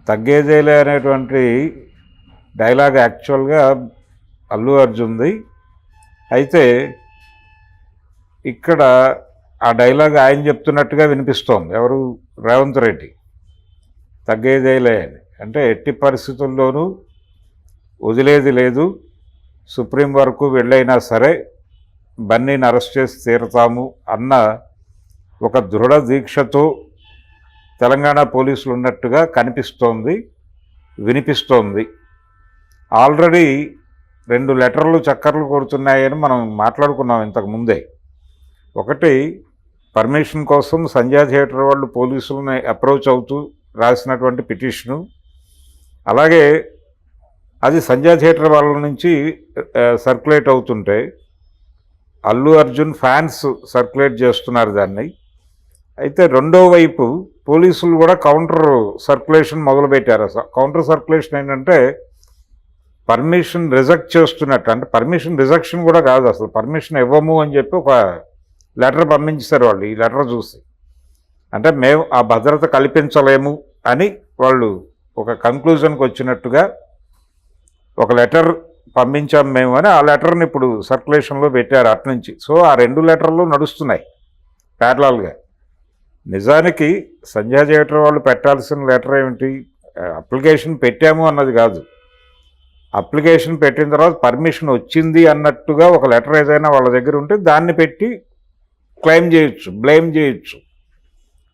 తగ్గేదేలే అనేటువంటి డైలాగ్ యాక్చువల్గా అల్లు అర్జున్ది. అయితే ఇక్కడ ఆ డైలాగ్ ఆయన చెప్తున్నట్టుగా వినిపిస్తోంది. ఎవరు? రేవంత్ రెడ్డి. తగ్గేదేలే అని. అంటే ఎట్టి పరిస్థితుల్లోనూ వదిలేది లేదు, సుప్రీం వరకు వెళ్ళైనా సరే బన్నీని అరెస్ట్ చేసి తీరుతాము అన్న ఒక దృఢ దీక్షతో తెలంగాణ పోలీసులు ఉన్నట్టుగా కనిపిస్తోంది, వినిపిస్తోంది. ఆల్రెడీ 2 లెటర్లు చక్కర్లు కొడుతున్నాయని మనం మాట్లాడుకున్నాం ఇంతకుముందే. ఒకటి, పర్మిషన్ కోసం సంధ్యా థియేటర్ వాళ్ళు పోలీసులని అప్రోచ్ అవుతూ రాసినటువంటి పిటిషను. అలాగే అది సంధ్యా థియేటర్ వాళ్ళ నుంచి సర్క్యులేట్ అవుతుంటే అల్లు అర్జున్ ఫ్యాన్స్ సర్క్యులేట్ చేస్తున్నారు దాన్ని. అయితే రెండో వైపు పోలీసులు కూడా కౌంటర్ సర్క్యులేషన్ మొదలుపెట్టారు. కౌంటర్ సర్క్యులేషన్ ఏంటంటే పర్మిషన్ రిజెక్ట్ చేస్తున్నట్టు, అంటే పర్మిషన్ రిజెక్షన్ కూడా కాదు, అసలు పర్మిషన్ ఇవ్వము అని చెప్పి ఒక లెటర్ పంపించారు వాళ్ళు. ఈ లెటర్ చూసి అంటే మేము ఆ భద్రత కల్పించలేము అని వాళ్ళు ఒక కంక్లూజన్కి వచ్చినట్టుగా ఒక లెటర్ పంపించాం మేము అని ఆ లెటర్ని ఇప్పుడు సర్క్యులేషన్లో పెట్టారు అట్నుంచి. సో ఆ 2 లెటర్లు నడుస్తున్నాయి ప్యారలల్గా. నిజానికి సంధ్యా థియేటర్ వాళ్ళు పెట్టాల్సిన లెటర్ ఏమిటి? అప్లికేషన్ పెట్టాము అన్నది కాదు, అప్లికేషన్ పెట్టిన తర్వాత పర్మిషన్ వచ్చింది అన్నట్టుగా ఒక లెటర్ ఏదైనా వాళ్ళ దగ్గర ఉంటే దాన్ని పెట్టి క్లెయిమ్ చేయొచ్చు, బ్లేమ్ చేయొచ్చు.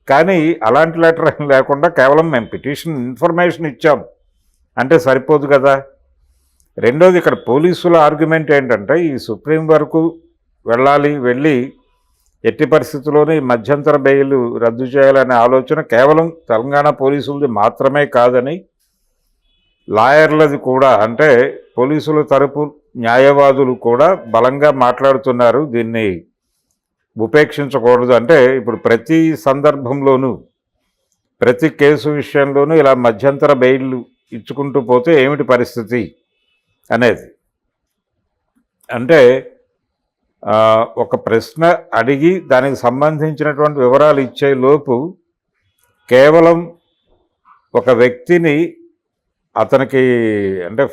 కానీ అలాంటి లెటర్ ఏం లేకుండా కేవలం మేము పిటిషన్ ఇన్ఫర్మేషన్ ఇచ్చాం అంటే సరిపోదు కదా. రెండోది, ఇక్కడ పోలీసుల ఆర్గ్యుమెంట్ ఏంటంటే ఈ సుప్రీం వరకు వెళ్ళి ఎట్టి పరిస్థితుల్లోనూ ఈ మధ్యంతర బెయిల్ రద్దు చేయాలనే ఆలోచన కేవలం తెలంగాణ పోలీసులది మాత్రమే కాదని, లాయర్లది కూడా, అంటే పోలీసుల తరపు న్యాయవాదులు కూడా బలంగా మాట్లాడుతున్నారు. దీన్ని ఉపేక్షించకూడదు. అంటే ఇప్పుడు ప్రతి సందర్భంలోనూ ప్రతి కేసు విషయంలోనూ ఇలా మధ్యంతర బెయిల్ ఇచ్చుకుంటూ పోతే ఏమిటి పరిస్థితి అనేది. అంటే ఒక ప్రశ్న అడిగి దానికి సంబంధించినటువంటి వివరాలు ఇచ్చే లోపు కేవలం ఒక వ్యక్తిని అతనికి అంటే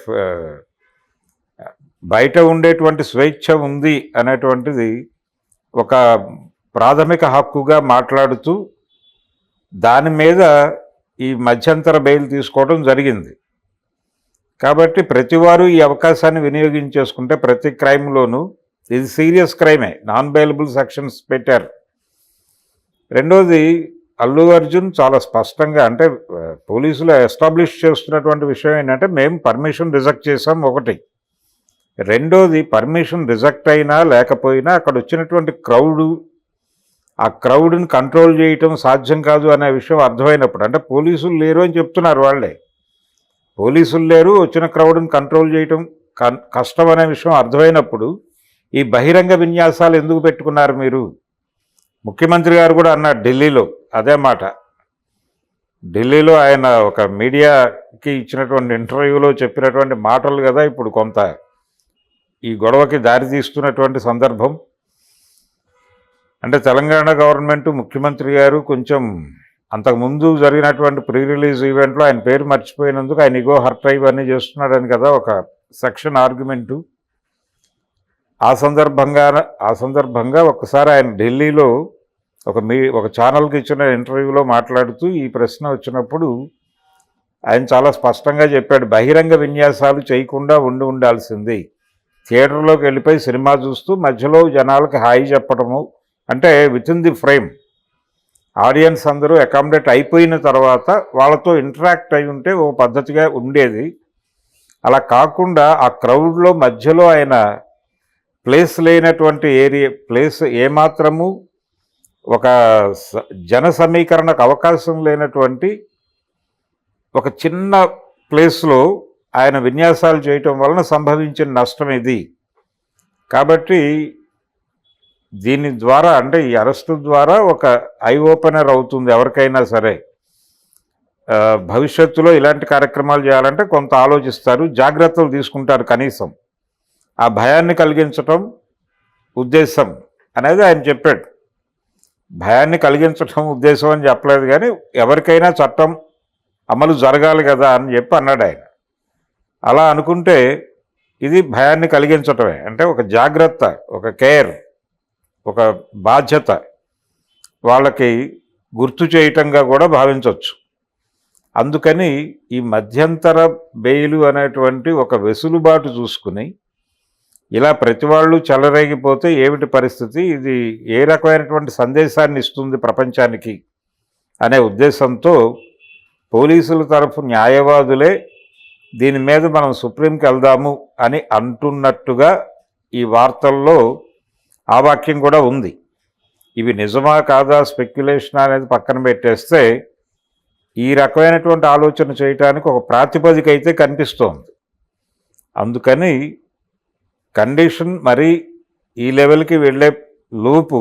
బయట ఉండేటువంటి స్వేచ్ఛ ఉంది అనేటువంటిది ఒక ప్రాథమిక హక్కుగా మాట్లాడుతూ దాని మీద ఈ మధ్యంతర బెయిల్ తీసుకోవడం జరిగింది. కాబట్టి ప్రతివారు ఈ అవకాశాన్ని వినియోగించేసుకుంటే ప్రతి క్రైమ్లోనూ ఇది సీరియస్ క్రైమే, నాన్ బెయిలబుల్ సెక్షన్స్ పెట్టారు. రెండోది, అల్లు అర్జున్ చాలా స్పష్టంగా, అంటే పోలీసులు ఎస్టాబ్లిష్ చేస్తున్నటువంటి విషయం ఏంటంటే మేము పర్మిషన్ రిజెక్ట్ చేసాం ఒకటి. రెండోది, పర్మిషన్ రిజెక్ట్ అయినా లేకపోయినా అక్కడ వచ్చినటువంటి ఆ క్రౌడ్ని కంట్రోల్ చేయటం సాధ్యం కాదు అనే విషయం అర్థమైనప్పుడు, అంటే పోలీసులు లేరు అని చెప్తున్నారు వాళ్ళే, పోలీసులు లేరు, వచ్చిన క్రౌడ్ని కంట్రోల్ చేయటం కష్టం అనే విషయం అర్థమైనప్పుడు ఈ బహిరంగ విన్యాసాలు ఎందుకు పెట్టుకున్నారు మీరు? ముఖ్యమంత్రి గారు కూడా అన్నారు ఢిల్లీలో అదే మాట. ఢిల్లీలో ఆయన ఒక మీడియాకి ఇచ్చినటువంటి ఇంటర్వ్యూలో చెప్పినటువంటి మాటలు కదా ఇప్పుడు కొంత ఈ గొడవకి దారితీస్తున్నటువంటి సందర్భం. అంటే తెలంగాణ గవర్నమెంట్ ముఖ్యమంత్రి గారు కొంచెం అంతకుముందు జరిగినటువంటి ప్రీ రిలీజ్ ఈవెంట్లో ఆయన పేరు మర్చిపోయినందుకు ఆయన ఇగో హర్ట్ ఇవన్నీ చేస్తున్నాడని కదా ఒక సెక్షన్ ఆర్గ్యుమెంటు. ఆ సందర్భంగా ఒకసారి ఆయన ఢిల్లీలో ఒక ఛానల్కి ఇచ్చిన ఇంటర్వ్యూలో మాట్లాడుతూ ఈ ప్రశ్న వచ్చినప్పుడు ఆయన చాలా స్పష్టంగా చెప్పాడు, బహిరంగ విన్యాసాలు చేయకుండా ఉండాల్సింది, థియేటర్లోకి వెళ్ళిపోయి సినిమా చూస్తూ మధ్యలో జనాలకి హాయి చెప్పడము, అంటే with in the frame audience అందరూ అకామిడేట్ అయిపోయిన తర్వాత వాళ్ళతో ఇంటరాక్ట్ అయి ఉంటే ఓ పద్ధతిగా ఉండేది. అలా కాకుండా ఆ క్రౌడ్లో మధ్యలో ఆయన ప్లేస్ లేనటువంటి ప్లేస్ ఏమాత్రము ఒక జన సమీకరణకు అవకాశం లేనటువంటి ఒక చిన్న ప్లేస్లో ఆయన విన్యాసాలు చేయటం వలన సంభవించిన నష్టం ఇది. కాబట్టి దీని ద్వారా, అంటే ఈ అరెస్టు ద్వారా ఒక ఐ ఓపెనర్ అవుతుంది ఎవరికైనా సరే. భవిష్యత్తులో ఇలాంటి కార్యక్రమాలు చేయాలంటే కొంత ఆలోచిస్తారు, జాగ్రత్తలు తీసుకుంటారు. కనీసం ఆ భయాన్ని కలిగించటం ఉద్దేశం అనేది ఆయన చెప్పాడు. భయాన్ని కలిగించటం ఉద్దేశం అని చెప్పలేదు, కానీ ఎవరికైనా చట్టం అమలు జరగాలి కదా అని చెప్పి అన్నాడు ఆయన. అలా అనుకుంటే ఇది భయాన్ని కలిగించటమే. అంటే ఒక జాగ్రత్త, ఒక కేర్, ఒక బాధ్యత వాళ్ళకి గుర్తు చేయటంగా కూడా భావించవచ్చు. అందుకని ఈ మధ్యంతర బెయిలు అనేటువంటి ఒక వెసులుబాటు చూసుకుని ఇలా ప్రతి వాళ్ళు చెలరేగిపోతే ఏమిటి పరిస్థితి, ఇది ఏ రకమైనటువంటి సందేశాన్ని ఇస్తుంది ప్రపంచానికి అనే ఉద్దేశంతో పోలీసుల తరఫు న్యాయవాదులే దీని మీద మనం సుప్రీంకి వెళ్దాము అని అంటున్నట్టుగా ఈ వార్తల్లో ఆ వాక్యం కూడా ఉంది. ఇవి నిజమా కాదా స్పెక్యులేషన్ అనేది పక్కన పెట్టేస్తే ఈ రకమైనటువంటి ఆలోచన చేయటానికి ఒక ప్రాతిపదిక అయితే కనిపిస్తోంది. అందుకని కండిషన్ మరీ ఈ లెవెల్కి వెళ్ళే లోపు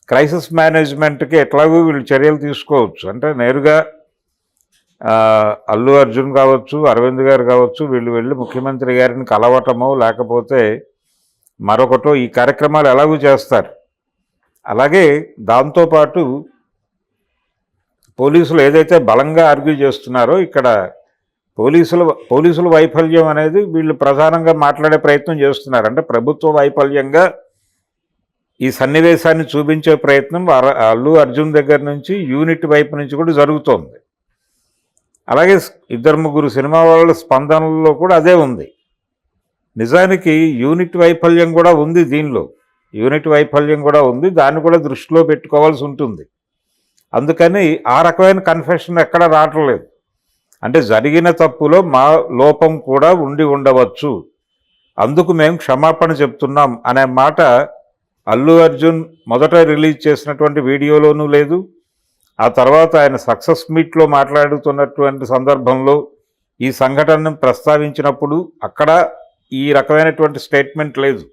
క్రైసిస్ మేనేజ్మెంట్కి ఎట్లాగూ వీళ్ళు చర్యలు తీసుకోవచ్చు. అంటే నేరుగా అల్లు అర్జున్ కావచ్చు, అరవింద్ గారు కావచ్చు, వీళ్ళు వెళ్ళి ముఖ్యమంత్రి గారిని కలవటమో లేకపోతే మరొకటో ఈ కార్యక్రమాలు ఎలాగూ చేస్తారు. అలాగే దాంతోపాటు పోలీసులు ఏదైతే బలంగా ఆర్గ్యూ చేస్తున్నారో ఇక్కడ పోలీసుల వైఫల్యం అనేది వీళ్ళు ప్రధానంగా మాట్లాడే ప్రయత్నం చేస్తున్నారు. అంటే ప్రభుత్వ వైఫల్యంగా ఈ సన్నివేశాన్ని చూపించే ప్రయత్నం అల్లు అర్జున్ దగ్గర నుంచి యూనిట్ వైపు నుంచి కూడా జరుగుతోంది. అలాగే 2-3 సినిమా వాళ్ళ స్పందనలో కూడా అదే ఉంది. నిజానికి యూనిట్ వైఫల్యం కూడా ఉంది దీనిలో. దాన్ని కూడా దృష్టిలో పెట్టుకోవాల్సి ఉంటుంది. అందుకని ఆ రకమైన కన్ఫెషన్ ఎక్కడ రావట్లేదు. అంటే జరిగిన తప్పులో మా లోపం కూడా ఉండి ఉండవచ్చు, అందుకు మేము క్షమాపణ చెప్తున్నాం అనే మాట అల్లు అర్జున్ మొదట రిలీజ్ చేసినటువంటి వీడియోలోనూ లేదు. ఆ తర్వాత ఆయన సక్సెస్ మీట్లో మాట్లాడుతున్నటువంటి సందర్భంలో ఈ సంఘటనను ప్రస్తావించినప్పుడు అక్కడ ఈ రకమైనటువంటి స్టేట్మెంట్ లేదు.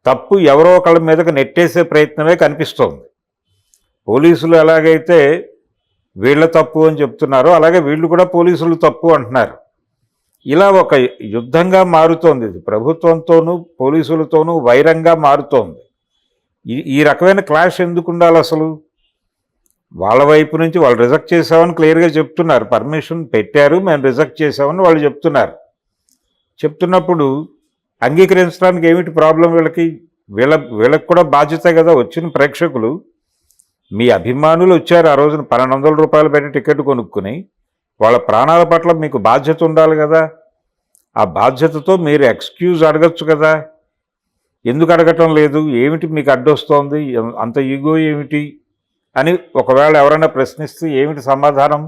తప్పు ఎవరో ఒకళ్ళ మీదకి నెట్టేసే ప్రయత్నమే కనిపిస్తోంది. పోలీసులు ఎలాగైతే వీళ్ళ తప్పు అని చెప్తున్నారో అలాగే వీళ్ళు కూడా పోలీసులు తప్పు అంటున్నారు. ఇలా ఒక యుద్ధంగా మారుతోంది. ఇది ప్రభుత్వంతోనూ పోలీసులతోనూ వైరంగా మారుతోంది. ఈ రకమైన క్లాష్ ఎందుకు ఉండాలి అసలు? వాళ్ళ వైపు నుంచి వాళ్ళు రిజెక్ట్ చేసామని క్లియర్గా చెప్తున్నారు. పర్మిషన్ పెట్టారు, మేము రిజెక్ట్ చేసామని వాళ్ళు చెప్తున్నప్పుడు అంగీకరించడానికి ఏమిటి ప్రాబ్లం? వీళ్ళకి కూడా బాధ్యత కదా. వచ్చిన ప్రేక్షకులు మీ అభిమానులు వచ్చారు, ఆ రోజున 1200 రూపాయలు పెట్టి టికెట్ కొనుక్కుని, వాళ్ళ ప్రాణాల పట్ల మీకు బాధ్యత ఉండాలి కదా. ఆ బాధ్యతతో మీరు ఎక్స్క్యూజ్ అడగచ్చు కదా. ఎందుకు అడగటం లేదు? ఏమిటి మీకు అడ్డొస్తోంది? అంత ఈగో ఏమిటి అని ఒకవేళ ఎవరైనా ప్రశ్నిస్తే ఏమిటి సమాధానం?